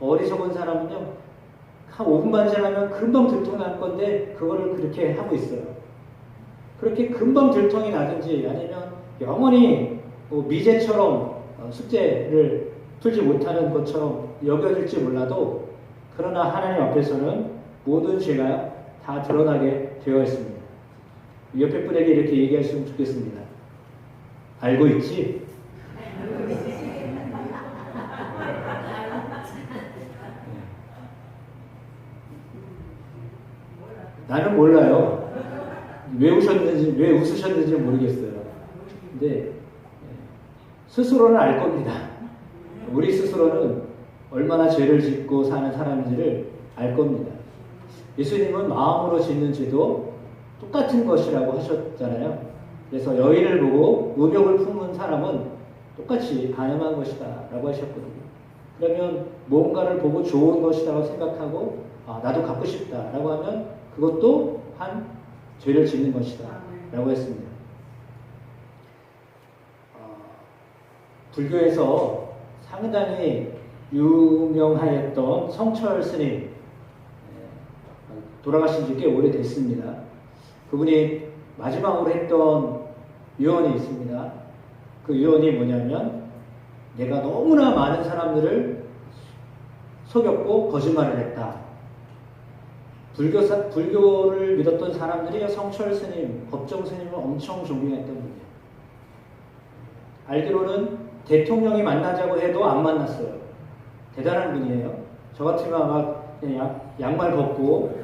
어리석은 사람은요, 한 5분만 지나면 금방 들통 날 건데 그거를 그렇게 하고 있어요. 그렇게 금방 들통이 나든지 아니면 영원히 미제처럼 숙제를 풀지 못하는 것처럼 여겨질지 몰라도, 그러나 하나님 앞에서는 모든 죄가 다 드러나게 되어 있습니다. 옆에 분에게 이렇게 얘기하시면 좋겠습니다. 알고 있지? 나는 몰라요. 왜 웃으셨는지 모르겠어요. 근데 스스로는 알 겁니다. 우리 스스로는 얼마나 죄를 짓고 사는 사람인지를 알 겁니다. 예수님은 마음으로 짓는 죄도 똑같은 것이라고 하셨잖아요. 그래서 여인을 보고 음욕을 품은 사람은 똑같이 간음한 것이다 라고 하셨거든요. 그러면 뭔가를 보고 좋은 것이라고 생각하고 나도 갖고 싶다 라고 하면 그것도 한 죄를 짓는 것이다 라고 했습니다. 불교에서 상당히 유명하였던 성철 스님, 돌아가신 지 꽤 오래됐습니다. 그분이 마지막으로 했던 유언이 있습니다. 그 유언이 뭐냐면, 내가 너무나 많은 사람들을 속였고 거짓말을 했다. 불교를 믿었던 사람들이 성철 스님, 법정 스님을 엄청 존경했던 분이에요. 알기로는 대통령이 만나자고 해도 안 만났어요. 대단한 분이에요. 저 같으면 아마 그냥 양말 벗고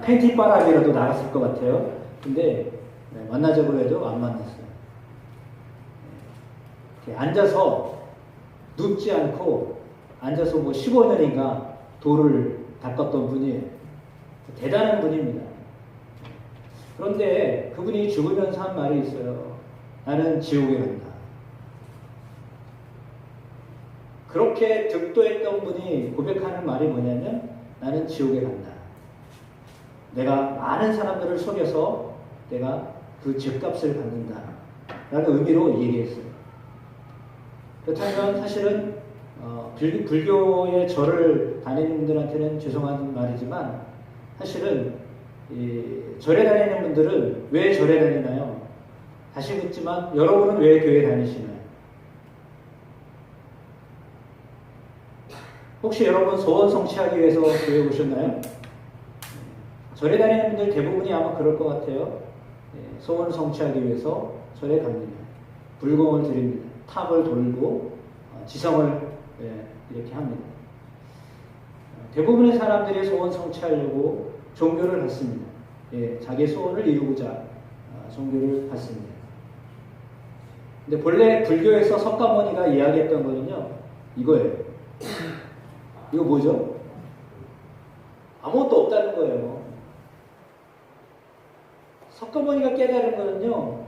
팬티 바람이라도 나갔을 것 같아요. 근데 만나자고 해도 안 만났어요. 앉아서 눕지 않고 앉아서 15년인가 돌을 닦았던 분이에요. 대단한 분입니다. 그런데 그분이 죽으면서 한 말이 있어요. 나는 지옥에 간다. 그렇게 득도했던 분이 고백하는 말이 뭐냐면, 나는 지옥에 간다. 내가 많은 사람들을 속여서 내가 그 죄값을 받는다 라는 의미로 얘기했어요. 그렇다면 사실은 불교의 절을 다니는 분들한테는 죄송한 말이지만, 사실은 절에 다니는 분들은 왜 절에 다니나요? 다시 묻지만 여러분은 왜 교회 다니시나요? 혹시 여러분 소원 성취하기 위해서 교회 오셨나요? 절에 다니는 분들 대부분이 아마 그럴 것 같아요. 소원을 성취하기 위해서 절에 갑니다. 불공을 드립니다. 탑을 돌고 지성을 이렇게 합니다. 대부분의 사람들이 소원 성취하려고 종교를 갖습니다. 자기의 소원을 이루고자 종교를 갖습니다. 근데 본래 불교에서 석가모니가 이야기했던 거는요, 이거예요. 이거 뭐죠? 아무것도 없다는 거예요. 석가모니가 깨달은 거는요,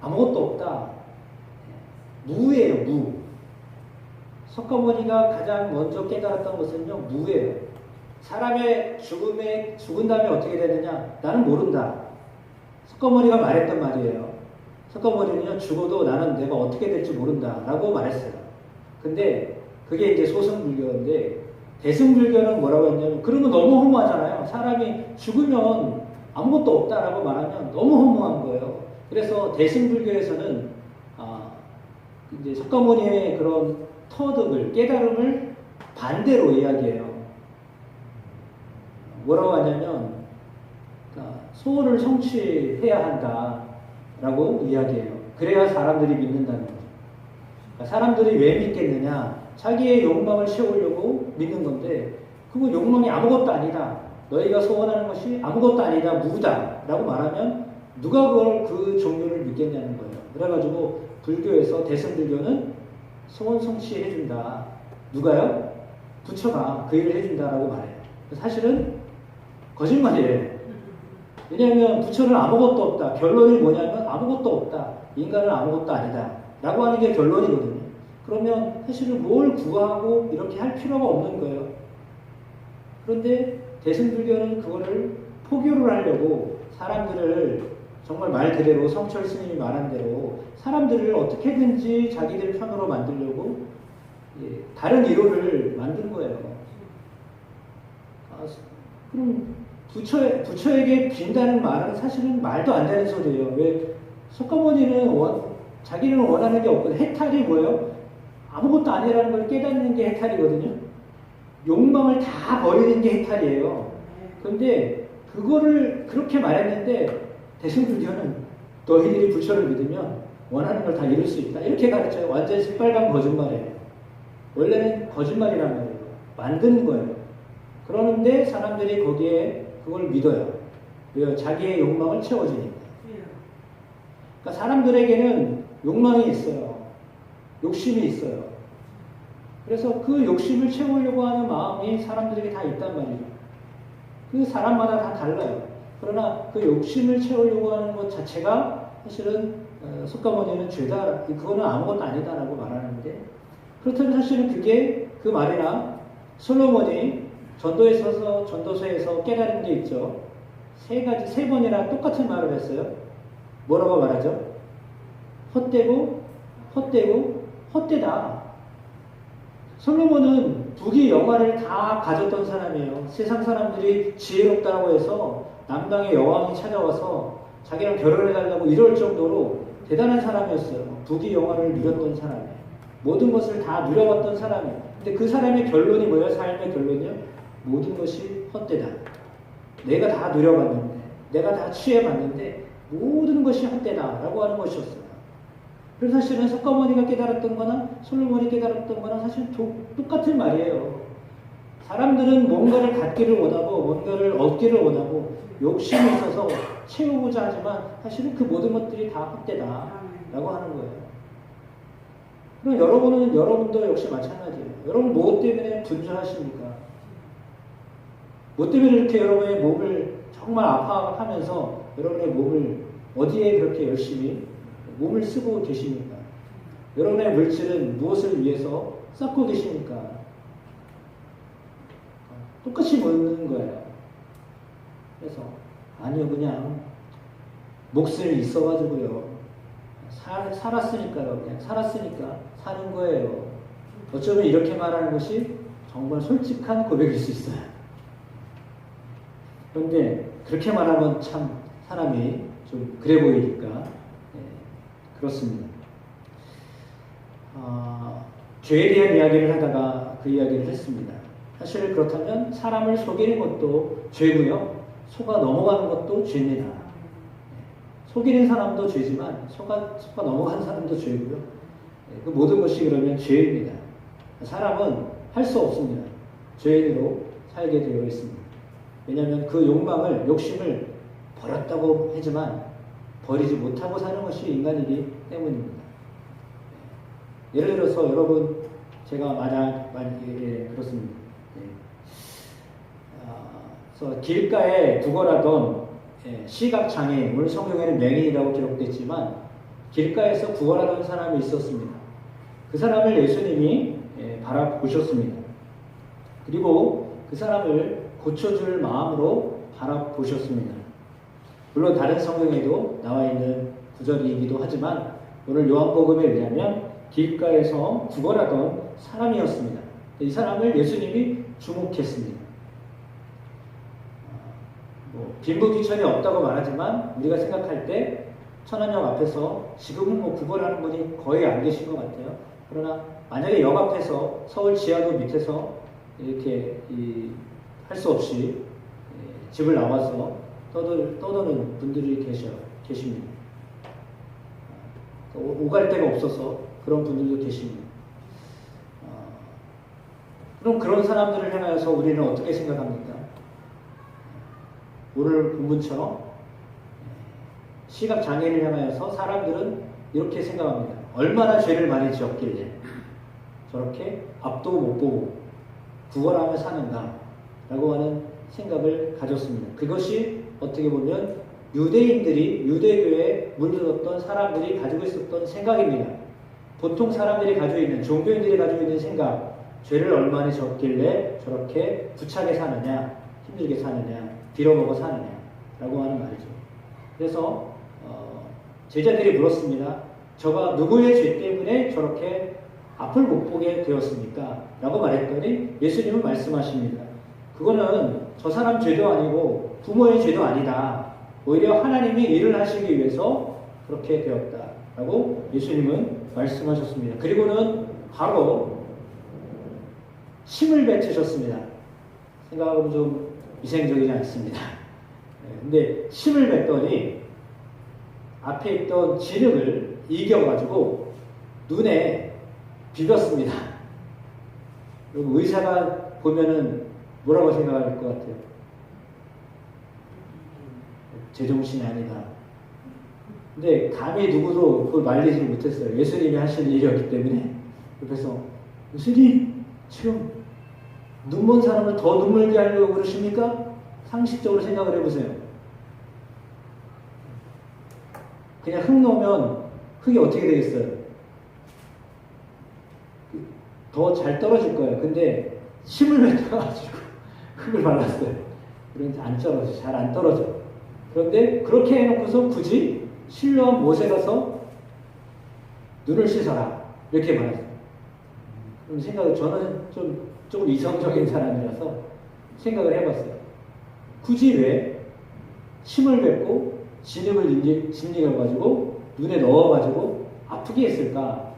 아무것도 없다. 무예요, 무. 석가모니가 가장 먼저 깨달았던 것은요, 무예요. 사람의 죽은 다음에 어떻게 되느냐? 나는 모른다. 석가모니가 말했던 말이에요. 석가모니는요, 죽어도 나는 내가 어떻게 될지 모른다 라고 말했어요. 근데 그게 이제 소승불교인데, 대승불교는 뭐라고 했냐면, 그러면 너무 허무하잖아요. 사람이 죽으면 아무것도 없다라고 말하면 너무 허무한 거예요. 그래서 대승불교에서는 이제 석가모니의 그런 터득을, 깨달음을 반대로 이야기해요. 뭐라고 하냐면, 소원을 성취해야 한다라고 이야기해요. 그래야 사람들이 믿는다는 거죠. 사람들이 왜 믿겠느냐? 자기의 욕망을 채우려고 믿는 건데, 그거 욕망이 아무것도 아니다. 너희가 소원하는 것이 아무것도 아니다. 무다. 라고 말하면 누가 그걸 그 종교를 믿겠냐는 거예요. 그래가지고 불교에서 대승불교는 소원 성취해준다. 누가요? 부처가 그 일을 해준다라고 말해요. 사실은 거짓말이에요. 왜냐하면 부처는 아무것도 없다. 결론이 뭐냐면 아무것도 없다. 인간은 아무것도 아니다. 라고 하는 게 결론이거든요. 그러면 사실은 뭘 구하고 이렇게 할 필요가 없는 거예요. 그런데 대승불교는 그거를 포교를 하려고 사람들을 정말 말 그대로 성철 스님이 말한 대로 사람들을 어떻게든지 자기들 편으로 만들려고 다른 이론을 만든 거예요. 그럼 부처에게 빈다는 말은 사실은 말도 안 되는 소리예요. 왜? 석가모니는 자기는 원하는 게 없거든. 해탈이 뭐예요? 아무것도 아니라는 걸 깨닫는 게 해탈이거든요. 욕망을 다 버리는 게 해탈이에요. 그런데 그거를 그렇게 말했는데 대승불교는 너희들이 부처를 믿으면 원하는 걸 다 이룰 수 있다. 이렇게 가르쳐요. 완전히 새빨간 거짓말이에요. 원래는 거짓말이란 말이에요. 만드는 거예요. 그러는데 사람들이 거기에 그걸 믿어요. 왜요? 자기의 욕망을 채워주니까. 그러니까 사람들에게는 욕망이 있어요. 욕심이 있어요. 그래서 그 욕심을 채우려고 하는 마음이 사람들에게 다 있단 말이죠. 그 사람마다 다 달라요. 그러나 그 욕심을 채우려고 하는 것 자체가 사실은 석가모니는 죄다, 그거는 아무것도 아니다라고 말하는데, 그렇다면 사실은 그게 그 말이나 솔로몬이 전도서에서 깨달은 게 있죠. 세 번이나 똑같은 말을 했어요. 뭐라고 말하죠? 헛되고 헛되다. 솔로몬은 부귀 영화를 다 가졌던 사람이에요. 세상 사람들이 지혜롭다고 해서 남방의 여왕이 찾아와서 자기랑 결혼해달라고 이럴 정도로 대단한 사람이었어요. 부귀 영화를 누렸던 사람이에요. 모든 것을 다 누려봤던 사람이에요. 근데 그 사람의 결론이 뭐예요? 삶의 결론이요? 모든 것이 헛되다. 내가 다 누려봤는데, 내가 다 취해봤는데 모든 것이 헛되다라고 하는 것이었어요. 그래서 사실은 석가모니가 깨달았던 거나 솔로몬이 깨달았던 거나 사실 똑같은 말이에요. 사람들은 뭔가를 갖기를 원하고 뭔가를 얻기를 원하고 욕심이 있어서 채우고자 하지만 사실은 그 모든 것들이 다 헛되다라고 하는 거예요. 그럼 여러분도 역시 마찬가지예요. 여러분 뭐 때문에 분주하십니까? 뭐 때문에 이렇게 여러분의 몸을 정말 아파하면서 여러분의 몸을 어디에 그렇게 열심히 몸을 쓰고 계십니까? 여러분의 물질은 무엇을 위해서 쌓고 계십니까? 똑같이 묻는 거예요. 그래서 아니요, 그냥 몫을 있어가지고요. 살았으니까요. 그냥 살았으니까 사는 거예요. 어쩌면 이렇게 말하는 것이 정말 솔직한 고백일 수 있어요. 그런데 그렇게 말하면 참 사람이 좀 그래 보이니까 그렇습니다. 죄에 대한 이야기를 하다가 그 이야기를 했습니다. 사실 그렇다면 사람을 속이는 것도 죄고요. 속아 넘어가는 것도 죄입니다. 속이는 사람도 죄지만 속아 넘어가는 사람도 죄고요. 그 모든 것이 그러면 죄입니다. 사람은 할 수 없습니다. 죄인으로 살게 되어 있습니다. 왜냐하면 그 욕심을 버렸다고 하지만 버리지 못하고 사는 것이 인간이기 때문입니다. 예를 들어서 여러분, 제가 그렇습니다. 그래서 길가에 구걸하던 시각장애인, 오늘 성경에는 맹인이라고 기록됐지만 길가에서 구걸하던 사람이 있었습니다. 그 사람을 예수님이 바라보셨습니다. 그리고 그 사람을 고쳐줄 마음으로 바라보셨습니다. 물론 다른 성경에도 나와 있는 구절이기도 하지만 오늘 요한복음에 의하면 길가에서 구걸하던 사람이었습니다. 이 사람을 예수님이 주목했습니다. 빈부귀천이 없다고 말하지만 우리가 생각할 때 천안역 앞에서 지금은 구걸하는 분이 거의 안 계신 것 같아요. 그러나 만약에 역 앞에서 서울 지하도 밑에서 이렇게 할 수 없이 집을 나와서 떠도는 분들이 계십니다. 오갈 데가 없어서 그런 분들도 계십니다. 그럼 그런 사람들을 향해서 우리는 어떻게 생각합니까? 오늘 본문처럼 시각장애인을 향하여서 사람들은 이렇게 생각합니다. 얼마나 죄를 많이 지었길래 저렇게 앞도 못 보고 구걸하며 사는가 라고 하는 생각을 가졌습니다. 그것이 어떻게 보면 유대교에 물들었던 사람들이 가지고 있었던 생각입니다. 보통 사람들이 가지고 있는, 종교인들이 가지고 있는 생각, 죄를 얼마나 졌길래 저렇게 부차게 사느냐, 힘들게 사느냐, 빌어먹어 사느냐 라고 하는 말이죠. 그래서 제자들이 물었습니다. 저가 누구의 죄 때문에 저렇게 앞을 못 보게 되었습니까? 라고 말했더니 예수님은 말씀하십니다. 그거는 저 사람 죄도 아니고 부모의 죄도 아니다. 오히려 하나님이 일을 하시기 위해서 그렇게 되었다. 라고 예수님은 말씀하셨습니다. 그리고는 바로 침을 뱉으셨습니다. 생각하면 좀 위생적이지 않습니다. 근데 침을 뱉더니 앞에 있던 진흙을 이겨가지고 눈에 비볐습니다. 여러분 의사가 보면은 뭐라고 생각할 것 같아요? 제정신이 아니다. 근데 감히 누구도 그걸 말리지 못했어요. 예수님이 하신 일이었기 때문에. 그래서 예수님 지금 눈먼 사람을 더 눈물게 하려고 그러십니까? 상식적으로 생각을 해보세요. 그냥 흙 놓으면 흙이 어떻게 되겠어요? 더 잘 떨어질 거예요. 근데 침을 뱉어가지고 흙을 발랐어요. 그러니까 안 떨어져. 잘 안 떨어져. 그런데 그렇게 해놓고서 굳이 실로암 못에 가서 눈을 씻어라. 이렇게 말했어요. 그럼 저는 조금 이성적인 사람이라서 생각을 해봤어요. 굳이 왜 침을 뱉고 진흙을 짓이가지고 눈에 넣어가지고 아프게 했을까?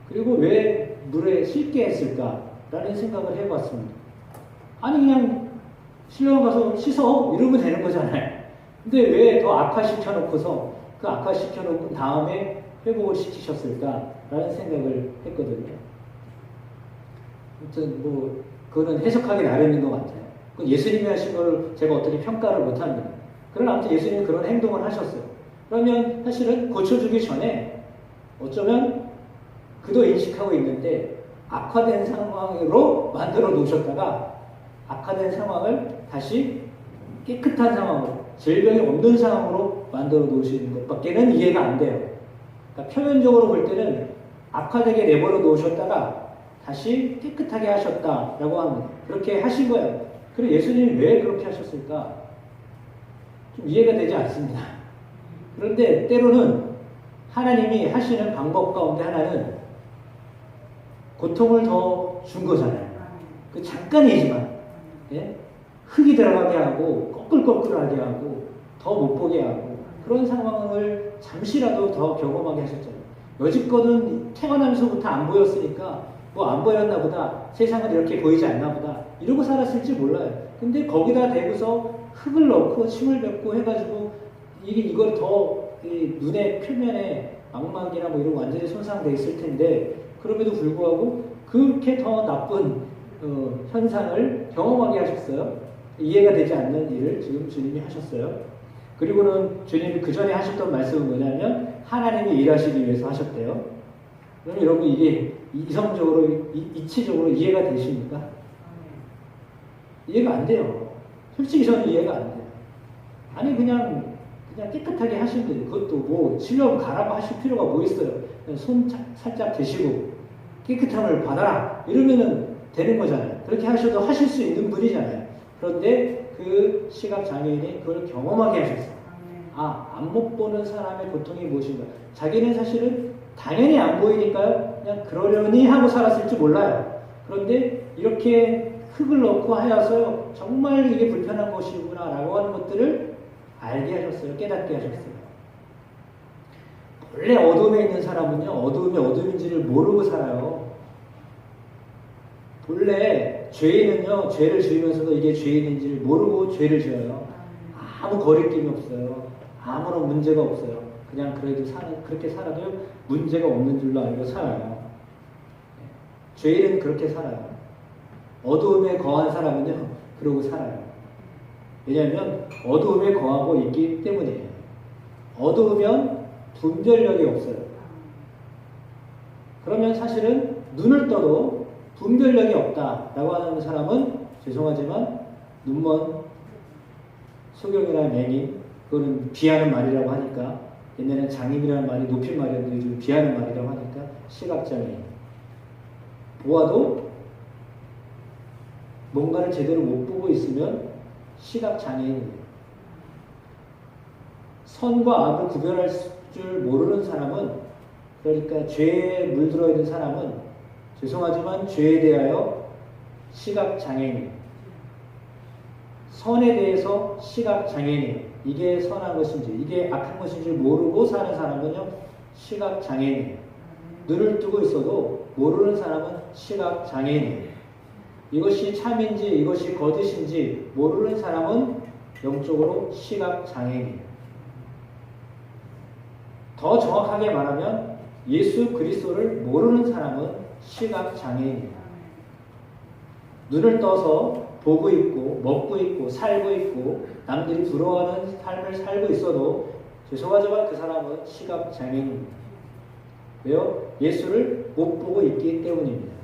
그리고 왜 물에 씻게 했을까라는 생각을 해봤습니다. 아니 그냥 실로암 가서 씻어 이러면 되는 거잖아요. 근데 왜 더 악화시켜놓고서 그 악화시켜놓은 다음에 회복을 시키셨을까라는 생각을 했거든요. 아무튼 그거는 해석하기 나름인 것 같아요. 예수님이 하신 걸 제가 어떻게 평가를 못합니다. 그러나 아무튼 예수님은 그런 행동을 하셨어요. 그러면 사실은 고쳐주기 전에 어쩌면 그도 인식하고 있는데 악화된 상황으로 만들어 놓으셨다가 악화된 상황을 다시 깨끗한 상황으로 질병이 없는 상황으로 만들어 놓으시는 것밖에는 이해가 안 돼요. 그러니까 표면적으로 볼 때는 악화되게 내버려 놓으셨다가 다시 깨끗하게 하셨다라고 합니다. 그렇게 하신 거예요. 그리고 예수님이 왜 그렇게 하셨을까? 좀 이해가 되지 않습니다. 그런데 때로는 하나님이 하시는 방법 가운데 하나는 고통을 더 준 거잖아요. 그 잠깐이지만 예? 흙이 들어가게 하고 꺼끌꺼끌하게 하고 더 못 보게 하고 그런 상황을 잠시라도 더 경험하게 하셨잖아요. 여지껏은 태어나면서부터 안 보였으니까 안 보였나 보다, 세상은 이렇게 보이지 않나 보다 이러고 살았을지 몰라요. 근데 거기다 대고서 흙을 넣고 침을 뱉고 해가지고 이걸 더 눈의 표면에 망막이나 이런 완전히 손상돼 있을 텐데 그럼에도 불구하고 그렇게 더 나쁜 현상을 경험하게 하셨어요. 이해가 되지 않는 일을 지금 주님이 하셨어요. 그리고는 주님이 그 전에 하셨던 말씀은 뭐냐면 하나님이 일하시기 위해서 하셨대요. 그럼 여러분 이게 이성적으로, 이치적으로 이해가 되십니까? 이해가 안 돼요. 솔직히 저는 이해가 안 돼요. 아니 그냥 깨끗하게 하시면 돼요. 그것도 실력 가라고 하실 필요가 뭐 있어요. 그냥 손 살짝 대시고 깨끗함을 받아라 이러면은 되는 거잖아요. 그렇게 하셔도 하실 수 있는 분이잖아요. 그런데 그 시각장애인이 그걸 경험하게 하셨어요. 안 못 보는 사람의 고통이 무엇인가. 자기는 사실은 당연히 안 보이니까요. 그냥 그러려니 하고 살았을지 몰라요. 그런데 이렇게 흙을 넣고 하여서 정말 이게 불편한 것이구나 라고 하는 것들을 알게 하셨어요. 깨닫게 하셨어요. 원래 어둠에 있는 사람은요. 어둠이 어둠인지를 모르고 살아요. 본래 죄인은요. 죄를 지으면서도 이게 죄인인지를 모르고 죄를 지어요. 아무 거리낌이 없어요. 아무런 문제가 없어요. 그냥 그렇게 살아도 문제가 없는 줄로 알고 살아요. 죄인은 그렇게 살아요. 어두움에 거한 사람은요. 그러고 살아요. 왜냐하면 어두움에 거하고 있기 때문이에요. 어두우면 분별력이 없어요. 그러면 사실은 눈을 떠도 분별력이 없다라고 하는 사람은 죄송하지만 눈먼 소경이나 맹인, 그거는 비하는 말이라고 하니까 옛날에는 장인이라는 말이 높임말이었는데 요즘 비하는 말이라고 하니까 시각장애인. 보아도 뭔가를 제대로 못 보고 있으면 시각장애인이에요. 선과 악을 구별할 줄 모르는 사람은 그러니까 죄에 물들어 있는 사람은 죄송하지만 죄에 대하여 시각장애인, 선에 대해서 시각장애인, 이게 선한 것인지 이게 악한 것인지 모르고 사는 사람은요 시각장애인. 눈을 뜨고 있어도 모르는 사람은 시각장애인. 이것이 참인지 이것이 거짓인지 모르는 사람은 영적으로 시각장애인. 더 정확하게 말하면 예수 그리스도를 모르는 사람은 시각장애인입니다. 눈을 떠서 보고 있고 먹고 있고 살고 있고 남들이 부러워하는 삶을 살고 있어도 죄송하지만 그 사람은 시각장애인입니다. 왜요? 예수를 못 보고 있기 때문입니다.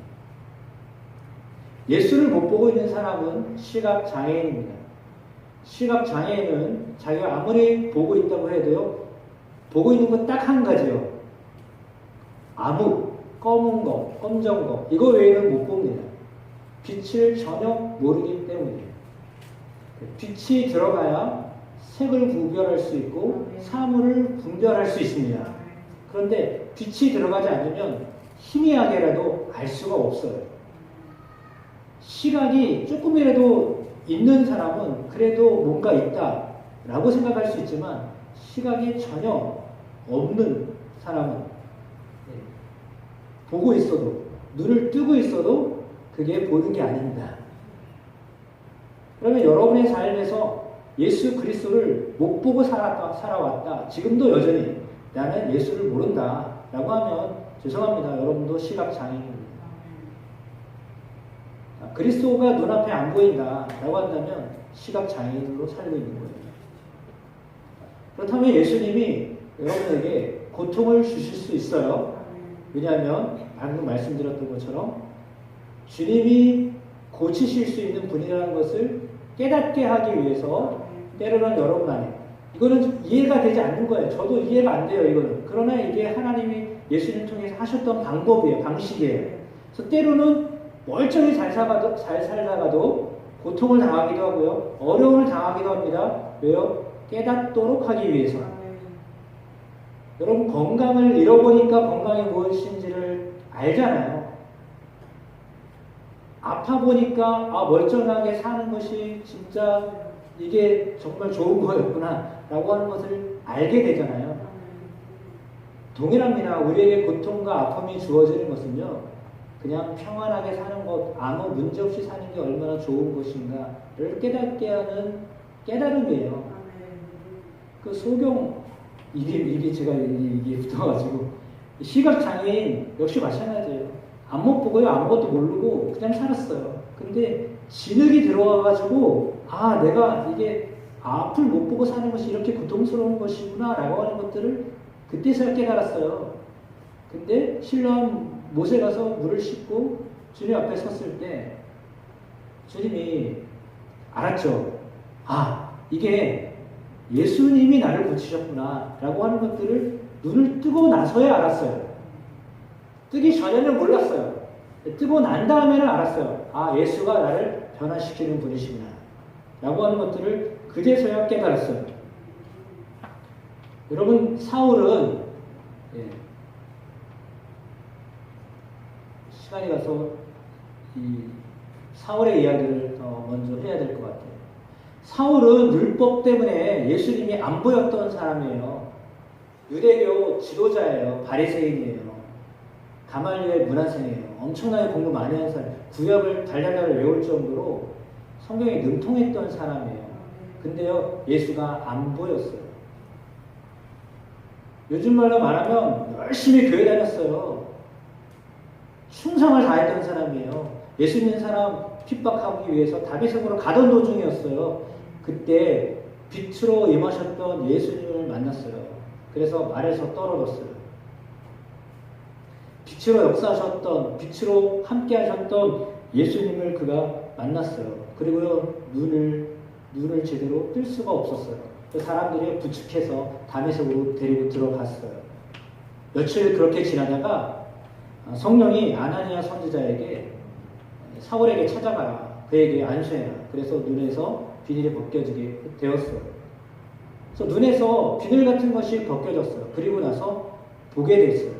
예수를 못 보고 있는 사람은 시각장애인입니다. 시각장애인은 자기가 아무리 보고 있다고 해도요, 보고 있는 건 딱 한 가지요. 암흑, 검은 거, 검정 거, 이거 외에는 못 봅니다. 빛을 전혀 모르기 때문이에요. 빛이 들어가야 색을 구별할 수 있고 사물을 분별할 수 있습니다. 그런데 빛이 들어가지 않으면 희미하게라도 알 수가 없어요. 시각이 조금이라도 있는 사람은 그래도 뭔가 있다라고 생각할 수 있지만 시각이 전혀 없는 사람은 보고 있어도 눈을 뜨고 있어도 그게 보는 게 아닙니다. 그러면 여러분의 삶에서 예수 그리스도를 못 보고 살아왔다. 지금도 여전히 나는 예수를 모른다 라고 하면 죄송합니다. 여러분도 시각장애인입니다. 그리스도가 눈앞에 안 보인다 라고 한다면 시각장애인으로 살고 있는 거예요. 그렇다면 예수님이 여러분에게 고통을 주실 수 있어요. 왜냐하면 방금 말씀드렸던 것처럼 주님이 고치실 수 있는 분이라는 것을 깨닫게 하기 위해서 때로는 여러분 안에 이거는 이해가 되지 않는 거예요. 저도 이해가 안 돼요. 이거는. 그러나 이게 하나님이 예수님 통해서 하셨던 방법이에요. 방식이에요. 그래서 때로는 멀쩡히 잘 살다가도 고통을 당하기도 하고요. 어려움을 당하기도 합니다. 왜요? 깨닫도록 하기 위해서. 여러분 건강을 잃어보니까 건강이 무엇인지를 알잖아요. 아파 보니까 멀쩡하게 사는 것이 진짜 이게 정말 좋은 거였구나 라고 하는 것을 알게 되잖아요. 동일합니다. 우리에게 고통과 아픔이 주어지는 것은요. 그냥 평안하게 사는 것, 아무 문제 없이 사는 게 얼마나 좋은 것인가를 깨닫게 하는 깨달음이에요. 그 소경 이게 제가 이게 붙어가지고 시각장애인 역시 마찬가지예요. 안 못 보고요. 아무것도 모르고 그냥 살았어요. 근데 진흙이 들어와가지고 내가 이게 앞을 못 보고 사는 것이 이렇게 고통스러운 것이구나 라고 하는 것들을 그때서야 깨달았어요. 근데 신랑 못에 가서 물을 씻고 주님 앞에 섰을 때 주님이 알았죠. 이게 예수님이 나를 고치셨구나 라고 하는 것들을 눈을 뜨고 나서야 알았어요. 뜨기 전에는 몰랐어요. 뜨고 난 다음에는 알았어요. 예수가 나를 변화시키는 분이시구나 라고 하는 것들을 그제서야 깨달았어요. 여러분 사울은 시간이 가서 이 사울의 이야기를 더 먼저 해야 될 것 같아요. 사울은 율법 때문에 예수님이 안 보였던 사람이에요. 유대교 지도자예요. 바리새인이에요. 가말리엘 문화생이에요. 엄청나게 공부 많이 한 사람. 구약을 달달달 외울 정도로 성경에 능통했던 사람이에요. 근데요, 예수가 안 보였어요. 요즘 말로 말하면 열심히 교회 다녔어요. 충성을 다했던 사람이에요. 예수 믿는 사람 핍박하기 위해서 다메섹으로 가던 도중이었어요. 그때 빛으로 임하셨던 예수님을 만났어요. 그래서 말에서 떨어졌어요. 빛으로 역사하셨던, 빛으로 함께 하셨던 예수님을 그가 만났어요. 그리고요, 눈을 제대로 뜰 수가 없었어요. 사람들이 부축해서 다메섹으로 데리고 들어갔어요. 며칠 그렇게 지나다가 성령이 아나니아 선지자에게 사울에게 찾아가라. 그에게 안수해라. 그래서 눈에서 비늘이 벗겨지게 되었어요. 그래서 눈에서 비늘 같은 것이 벗겨졌어요. 그리고 나서 보게 됐어요.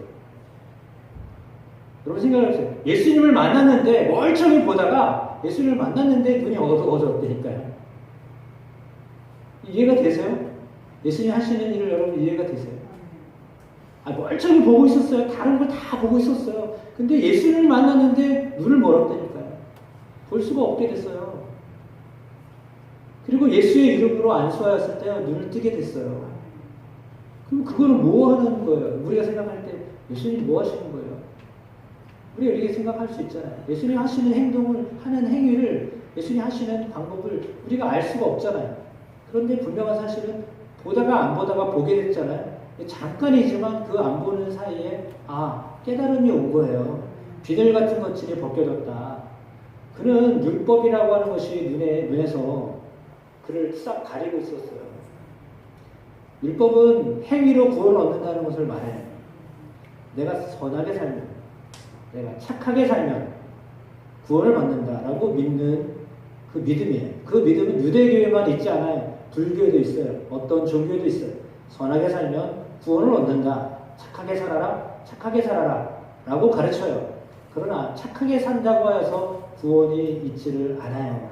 여러분 생각해보세요. 예수님을 만났는데 멀쩡히 보다가 예수님을 만났는데 눈이 어두워졌다니까요. 이해가 되세요? 예수님 하시는 일을 여러분 이해가 되세요? 멀쩡히 보고 있었어요. 다른 걸 다 보고 있었어요. 근데 예수님을 만났는데 눈을 멀었다니까요. 볼 수가 없게 됐어요. 그리고 예수의 이름으로 안수하였을 때 눈을 뜨게 됐어요. 그럼 그거는 뭐 하는 거예요? 우리가 생각할 때 예수님 뭐 하시는 거예요? 우리가 이렇게 생각할 수 있잖아요. 예수님 하시는 행동을, 하는 행위를, 예수님 하시는 방법을 우리가 알 수가 없잖아요. 그런데 분명한 사실은 보다가 안 보다가 보게 됐잖아요. 잠깐이지만 그 안 보는 사이에 깨달음이 온 거예요. 비늘 같은 것들이 벗겨졌다. 그는 율법이라고 하는 것이 눈에서 그를 싹 가리고 있었어요. 율법은 행위로 구원을 얻는다는 것을 말해요. 내가 선하게 살면, 내가 착하게 살면 구원을 받는다라고 믿는 그 믿음이에요. 그 믿음은 유대교에만 있지 않아요. 불교에도 있어요. 어떤 종교에도 있어요. 선하게 살면 구원을 얻는다. 착하게 살아라. 착하게 살아라. 라고 가르쳐요. 그러나 착하게 산다고 하여서 구원이 있지를 않아요.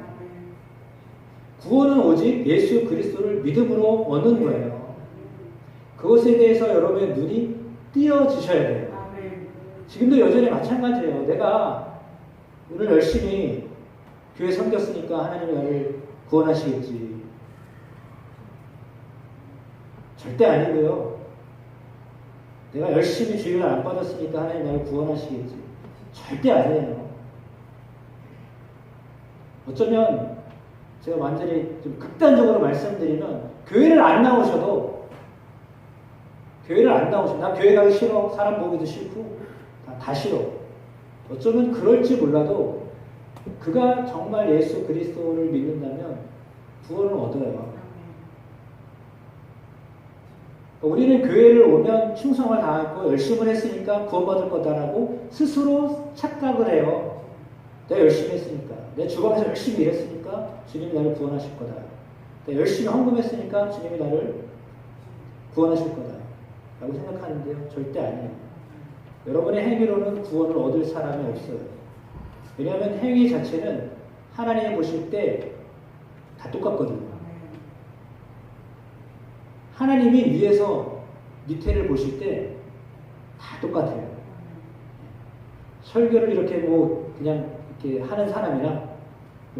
구원은 오직 예수 그리스도를 믿음으로 얻는 거예요. 그것에 대해서 여러분의 눈이 띄어지셔야 돼요. 지금도 여전히 마찬가지예요. 내가 오늘 열심히 교회 섬겼으니까 하나님이 나를 구원하시겠지. 절대 아니고요. 내가 열심히 주의를 안 받았으니까 하나님 나를 구원하시겠지. 절대 아니에요. 어쩌면 제가 완전히 좀 극단적으로 말씀드리면 교회를 안 나오셔도 나 교회 가기 싫어. 사람 보기도 싫고 다 싫어. 어쩌면 그럴지 몰라도 그가 정말 예수 그리스도를 믿는다면 구원을 얻어요. 우리는 교회를 오면 충성을 다하고 열심을 했으니까 구원받을 거다라고 스스로 착각을 해요. 내가 열심히 했으니까. 내 주방에서 열심히 일했으니까 주님이 나를 구원하실 거다. 내가 열심히 헌금했으니까 주님이 나를 구원하실 거다. 라고 생각하는데요. 절대 아니에요. 여러분의 행위로는 구원을 얻을 사람이 없어요. 왜냐하면 행위 자체는 하나님이 보실 때 다 똑같거든요. 하나님이 위에서 밑에를 보실 때 다 똑같아요. 설교를 이렇게 그냥 이렇게 하는 사람이나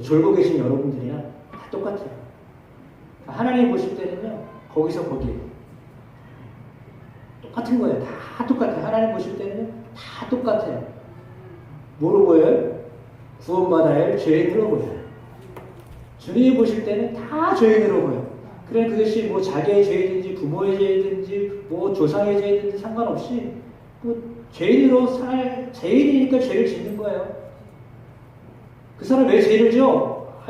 졸고 계신 여러분들이나 다 똑같아요. 하나님 보실 때는요, 거기서 거기 똑같은 거예요. 다 똑같아요. 하나님 보실 때는 다 똑같아요. 뭐로 보여요? 구원받아야 할 죄인으로 보여요. 주님이 보실 때는 다 죄인으로 보여요. 그래 그것이 자기의 죄이든지 부모의 죄이든지 조상의 죄이든지 상관없이 죄인으로 죄인이니까 죄를 짓는 거예요. 그 사람 왜 죄를 지어?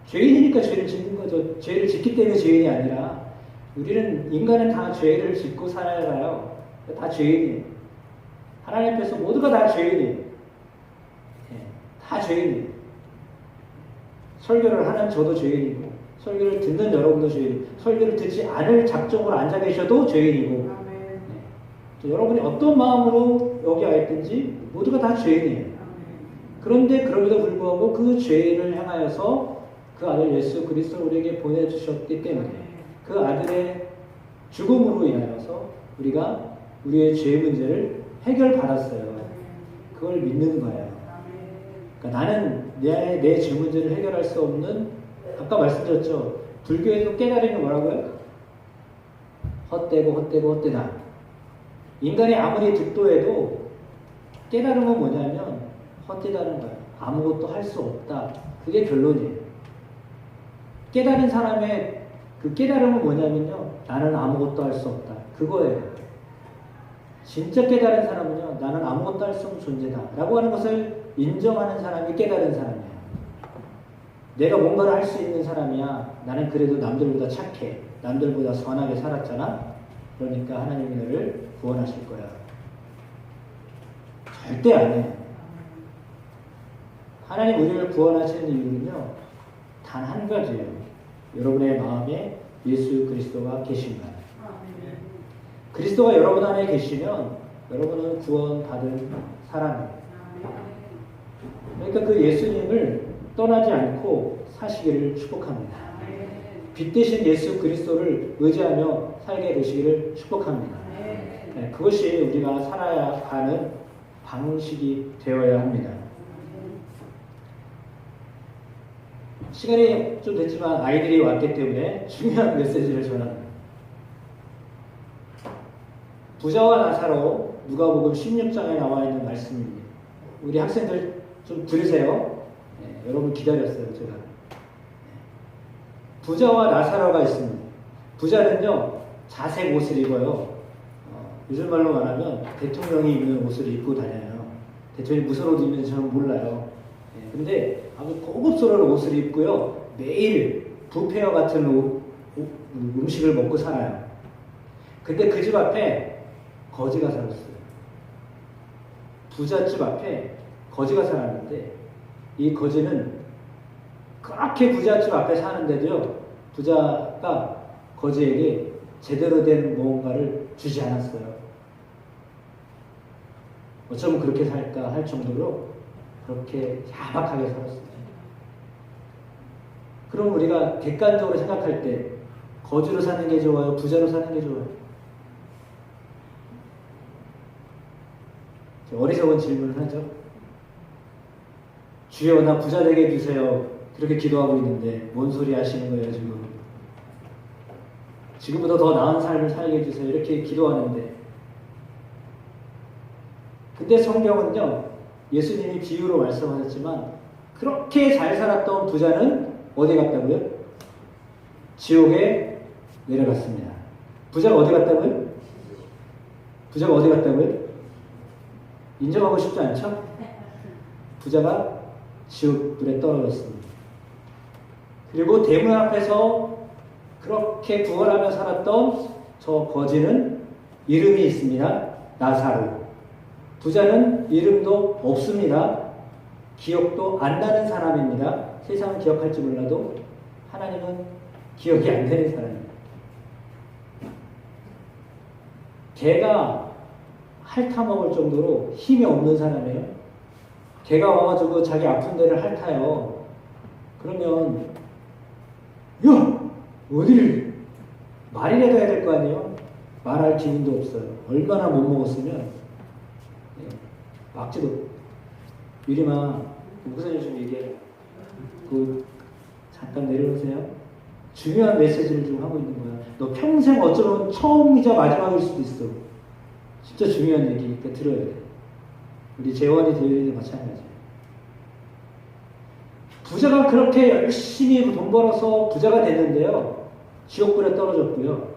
죄인이니까 죄를 짓는 거죠. 죄를 짓기 때문에 죄인이 아니라 우리는 인간은 다 죄를 짓고 살아가요. 다 죄인이에요. 하나님 앞에서 모두가 다 죄인이에요. 다 죄인이에요. 설교를 하는 저도 죄인이고 설교를 듣는 여러분도 죄인이고 설교를 듣지 않을 작정으로 앉아 계셔도 죄인이고 여러분이 어떤 마음으로 여기 와 있든지 모두가 다 죄인이에요. 그런데 그럼에도 불구하고 그 죄인을 향하여서 그 아들 예수 그리스도를 우리에게 보내주셨기 때문에 그 아들의 죽음으로 인하여서 우리가 우리의 죄 문제를 해결받았어요. 그걸 믿는 거예요. 그러니까 나는 내 죄 문제를 해결할 수 없는, 아까 말씀드렸죠. 불교에서 깨달음이 뭐라고요? 헛되다. 인간이 아무리 득도해도 깨달음은 뭐냐면 헛되다는 거예요. 아무것도 할 수 없다. 그게 결론이에요. 깨달은 사람의 그 깨달음은 뭐냐면요. 나는 아무것도 할 수 없다. 그거예요. 진짜 깨달은 사람은요. 나는 아무것도 할 수 없는 존재다. 라고 하는 것을 인정하는 사람이 깨달은 사람이에요. 내가 뭔가를 할 수 있는 사람이야. 나는 그래도 남들보다 착해. 남들보다 선하게 살았잖아. 그러니까 하나님이 너를 구원하실 거야. 절대 안 해요. 하나님 우리를 구원하시는 이유는요. 단 한 가지예요. 여러분의 마음에 예수 그리스도가 계신다. 그리스도가 여러분 안에 계시면 여러분은 구원받은 사람이에요. 그러니까 그 예수님을 떠나지 않고 사시기를 축복합니다. 빛 대신 예수 그리스도를 의지하며 살게 되시기를 축복합니다. 네, 그것이 우리가 살아야 하는 방식이 되어야 합니다. 시간이 좀 됐지만 아이들이 왔기 때문에 중요한 메시지를 전합니다. 부자와 나사로 누가복음 16장에 나와 있는 말씀입니다. 우리 학생들 좀 들으세요. 네, 여러분 기다렸어요, 제가. 네. 부자와 나사로가 있습니다. 부자는요, 자색 옷을 입어요. 요즘 말로 말하면 대통령이 입는 옷을 입고 다녀요. 대통령이 무슨 옷 입는지 저는 몰라요. 네, 근데 아주 고급스러운 옷을 입고요. 매일 뷔페와 같은 음식을 먹고 살아요. 근데 그 집 앞에 거지가 살았어요. 부잣집 앞에 거지가 살았는데 이 거지는 그렇게 부잣집 앞에 사는데도요. 부자가 거지에게 제대로 된 무언가를 주지 않았어요. 어쩌면 그렇게 살까 할 정도로 그렇게 야박하게 살았어요. 그럼 우리가 객관적으로 생각할 때 거지로 사는 게 좋아요? 부자로 사는 게 좋아요? 어리석은 질문을 하죠. 주여 나 부자 되게 해주세요. 그렇게 기도하고 있는데 뭔 소리 하시는 거예요 지금? 지금보다 더 나은 삶을 살게 해주세요. 이렇게 기도하는데 근데 성경은요. 예수님이 비유로 말씀하셨지만 그렇게 잘 살았던 부자는 어디 갔다고요? 지옥에 내려갔습니다. 부자가 어디 갔다고요? 부자가 어디 갔다고요? 인정하고 싶지 않죠? 부자가 지옥불에 떨어졌습니다. 그리고 대문 앞에서 그렇게 구걸하며 살았던 저 거지는 이름이 있습니다. 나사로. 부자는 이름도 없습니다. 기억도 안 나는 사람입니다. 세상은 기억할지 몰라도 하나님은 기억이 안 되는 사람입니다. 개가 핥아먹을 정도로 힘이 없는 사람이에요. 개가 와가지고 자기 아픈 데를 핥아요. 그러면 야! 어디를 말이라도 해야 될 거 아니에요? 말할 기운도 없어요. 얼마나 못 먹었으면 막지도. 유림아 목사님 좀 얘기해. 잠깐 내려오세요. 중요한 메시지를 좀 하고 있는 거야. 너 평생 어쩌면 처음이자 마지막일 수도 있어. 진짜 중요한 얘기니까 들어야 돼. 우리 재원이 대회도 마찬가지예요. 부자가 그렇게 열심히 돈 벌어서 부자가 됐는데요. 지옥불에 떨어졌고요.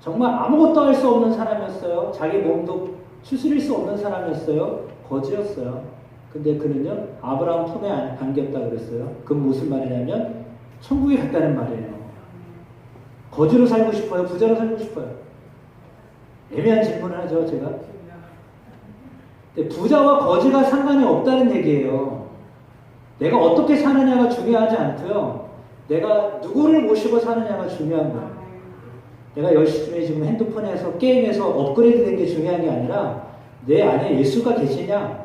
정말 아무것도 할 수 없는 사람이었어요. 자기 몸도 추스릴 수 없는 사람이었어요. 거지였어요. 근데 그는요. 아브라함 품에 안겼다 그랬어요. 그 무슨 말이냐면 천국에 갔다는 말이에요. 거지로 살고 싶어요? 부자로 살고 싶어요? 애매한 질문을 하죠, 제가. 근데 부자와 거지가 상관이 없다는 얘기예요. 내가 어떻게 사느냐가 중요하지 않고요. 내가 누구를 모시고 사느냐가 중요한 거예요. 내가 열심히 지금 핸드폰에서 게임에서 업그레이드 된 게 중요한 게 아니라 내 안에 예수가 계시냐.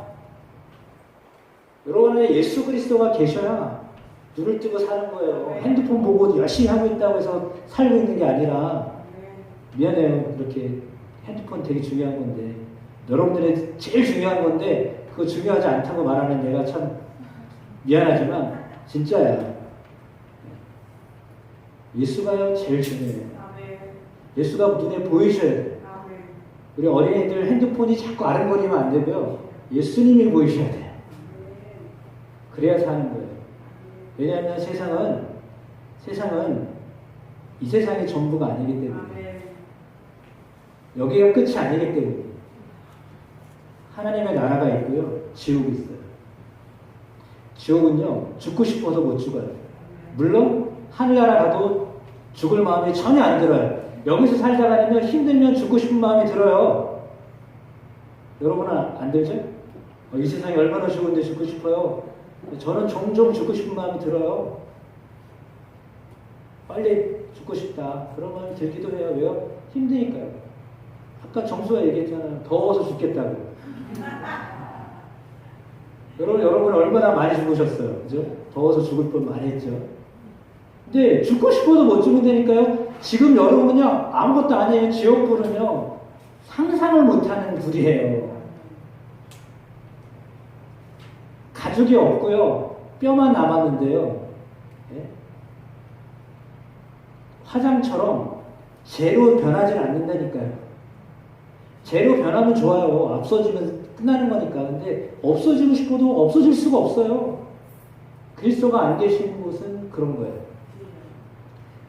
여러분 안에 예수 그리스도가 계셔야 눈을 뜨고 사는 거예요. 핸드폰 보고 열심히 하고 있다고 해서 살고 있는 게 아니라 미안해요. 그렇게 핸드폰 되게 중요한 건데 여러분들의 제일 중요한 건데 그거 중요하지 않다고 말하는 내가 참 미안하지만 진짜야. 예수가 제일 중요해요. 예수가 눈에 보이셔야 돼요. 우리 어린이들 핸드폰이 자꾸 아른거리면 안 되고요. 예수님이 보이셔야 돼요. 그래야 사는 거예요. 왜냐하면 세상은 이 세상이 전부가 아니기 때문에 여기가 끝이 아니기 때문에 하나님의 나라가 있고요. 지옥이 있어요. 지옥은요. 죽고 싶어서 못 죽어요. 물론 하늘나라 가도 죽을 마음이 전혀 안 들어요. 여기서 살다가면 힘들면 죽고 싶은 마음이 들어요. 여러분은 안 들죠? 이 세상이 얼마나 좋은데 죽고 싶어요. 저는 종종 죽고 싶은 마음이 들어요. 빨리 죽고 싶다. 그런 마음이 들기도 해요. 왜요? 힘드니까요. 아까 정수가 얘기했잖아요. 더워서 죽겠다고. 여러분 얼마나 많이 죽으셨어요. 그죠? 더워서 죽을 뻔 많이 했죠. 근데 죽고 싶어도 못 죽는다니까요. 지금 여러분은요, 아무것도 아니에요. 지옥불은요, 상상을 못하는 불이에요. 가죽이 없고요, 뼈만 남았는데요. 예? 화장처럼 재로 변하지 않는다니까요. 재로 변하면 좋아요. 없어지면 끝나는 거니까. 근데 없어지고 싶어도 없어질 수가 없어요. 그리스도가 안 계시는 곳은 그런 거예요.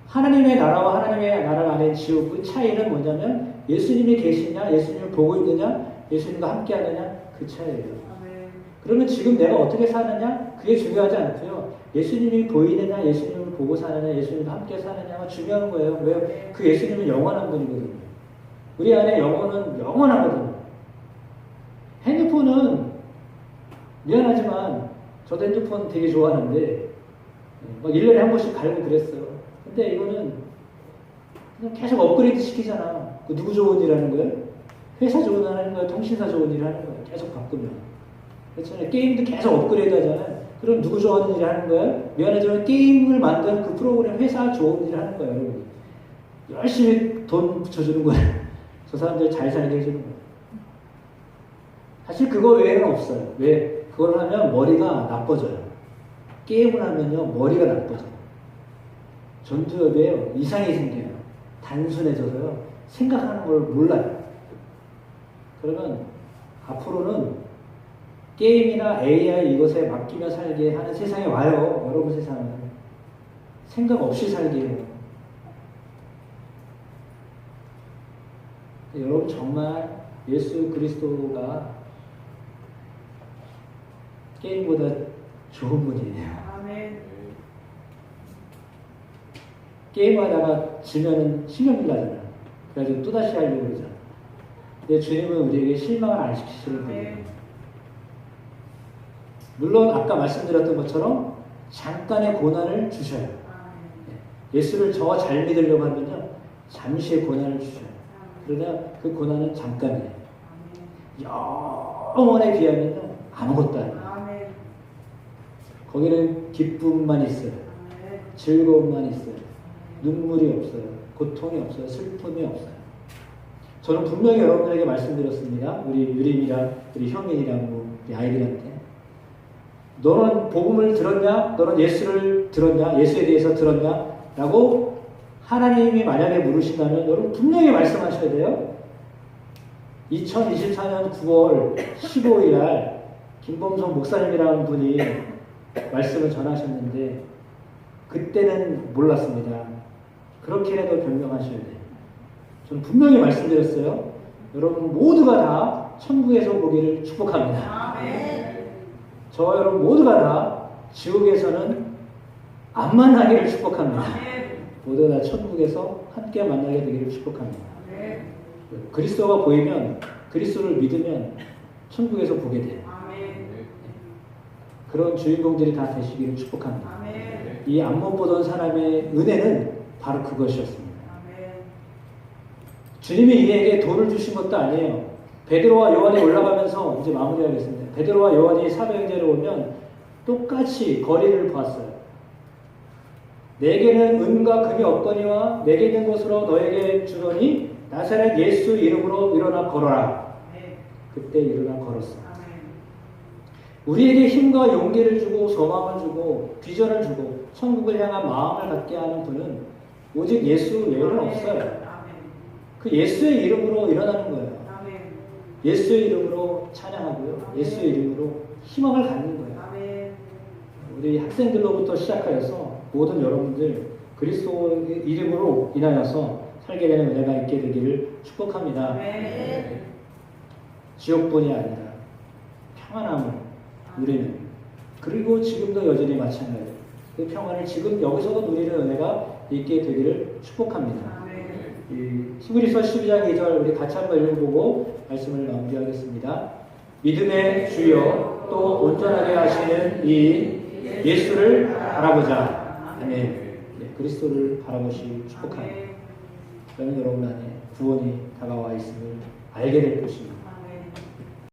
하나님의 나라와 하나님의 나라 안에 지옥의 차이는 뭐냐면 예수님이 계시냐, 예수님을 보고 있느냐, 예수님과 함께 하느냐, 그 차이예요. 그러면 지금 내가 어떻게 사느냐? 그게 중요하지 않고요. 예수님이 보이느냐, 예수님을 보고 사느냐, 예수님과 함께 사느냐가 중요한 거예요. 왜요? 그 예수님은 영원한 분이거든요. 우리 안에 영혼은 영원하거든요. 핸드폰은 미안하지만 저도 핸드폰 되게 좋아하는데 막 1년에 한 번씩 갈고 그랬어요. 근데 이거는 그냥 계속 업그레이드 시키잖아. 그 누구 좋은 일 하는 거예요? 회사 좋은 일 하는 거예요? 통신사 좋은 일 하는 거예요? 계속 바꾸면. 그렇잖아요. 게임도 계속 업그레이드 하잖아요. 그럼 누구 좋아하는 일 하는 거예요? 미안하지만 게임을 만든 그 프로그램 회사 좋은 일 하는 거예요, 여러분. 열심히 돈 붙여주는 거예요. 저 사람들 잘 살게 해주는 거예요. 사실 그거 외에는 없어요. 왜? 그걸 하면 머리가 나빠져요. 게임을 하면요, 머리가 나빠져요. 전두엽에 이상이 생겨요. 단순해져서요, 생각하는 걸 몰라요. 그러면 앞으로는 게임이나 AI 이것에 맡기며 살게 하는 세상에 와요. 여러분 세상은. 생각 없이 살게 해요. 여러분 정말 예수 그리스도가 게임보다 좋은 분이에요. 아멘. 게임하다가 지면은 신경질 나잖아요. 그래가지고 또다시 하려고 그러잖아요. 근데 주님은 우리에게 실망을 안 시키시는 분이에요. 물론 아까 말씀드렸던 것처럼 잠깐의 고난을 주셔요. 예수를 저 잘 믿으려고 하면요, 잠시의 고난을 주셔요. 그러나 그 고난은 잠깐이에요. 영원에 비하면요, 아무것도 아니에요. 거기는 기쁨만 있어요. 즐거움만 있어요. 눈물이 없어요. 고통이 없어요. 슬픔이 없어요. 저는 분명히 여러분들에게 말씀드렸습니다. 우리 유림이랑 우리 형민이랑 우리 아이들한테, 너는 복음을 들었냐? 너는 예수를 들었냐? 예수에 대해서 들었냐? 라고 하나님이 만약에 물으신다면 여러분 분명히 말씀하셔야 돼요. 2024년 9월 15일 날 김범성 목사님이라는 분이 말씀을 전하셨는데 그때는 몰랐습니다. 그렇게라도 변명하셔야 돼요. 저는 분명히 말씀드렸어요. 여러분 모두가 다 천국에서 보기를 축복합니다. 저 여러분 모두가 다 지옥에서는 안 만나기를 축복합니다. 모두가 다 천국에서 함께 만나게 되기를 축복합니다. 그리스도가 보이면, 그리스도를 믿으면 천국에서 보게 돼요. 그런 주인공들이 다 되시기를 축복합니다. 이 안 못 보던 사람의 은혜는 바로 그것이었습니다. 주님이 이에게 돈을 주신 것도 아니에요. 베드로와 요한이 올라가면서 이제 마무리하겠습니다. 베드로와 요한이 사도행전에 오면 똑같이 거리를 보았어요. 내게는 은과 금이 없거니와 내게 있는 것으로 너에게 주노니 나사렛 예수 이름으로 일어나 걸어라. 그때 일어나 걸었어. 우리에게 힘과 용기를 주고 소망을 주고 비전을 주고 천국을 향한 마음을 갖게 하는 분은 오직 예수 외에는 없어요. 그 예수의 이름으로 일어나는 거예요. 예수의 이름으로 찬양하고요. 예수의 이름으로 희망을 갖는 거예요. 우리 학생들로부터 시작하여서 모든 여러분들 그리스도의 이름으로 인하여서 살게 되는 은혜가 있게 되기를 축복합니다. 지옥뿐이 아니라 평안함을 누리는, 그리고 지금도 여전히 마찬가지예요. 그 평안을 지금 여기서도 누리는 은혜가 있게 되기를 축복합니다. 히브리서 12장 2절 우리 같이 한번 읽어보고 말씀을 마무리하겠습니다. 믿음의 주여 또 온전하게 하시는 이 예수를 바라보자. 아멘. 그리스도를 바라보시 축복합니다. 그러면 여러분 안에 구원이 다가와 있음을 알게 될 것입니다.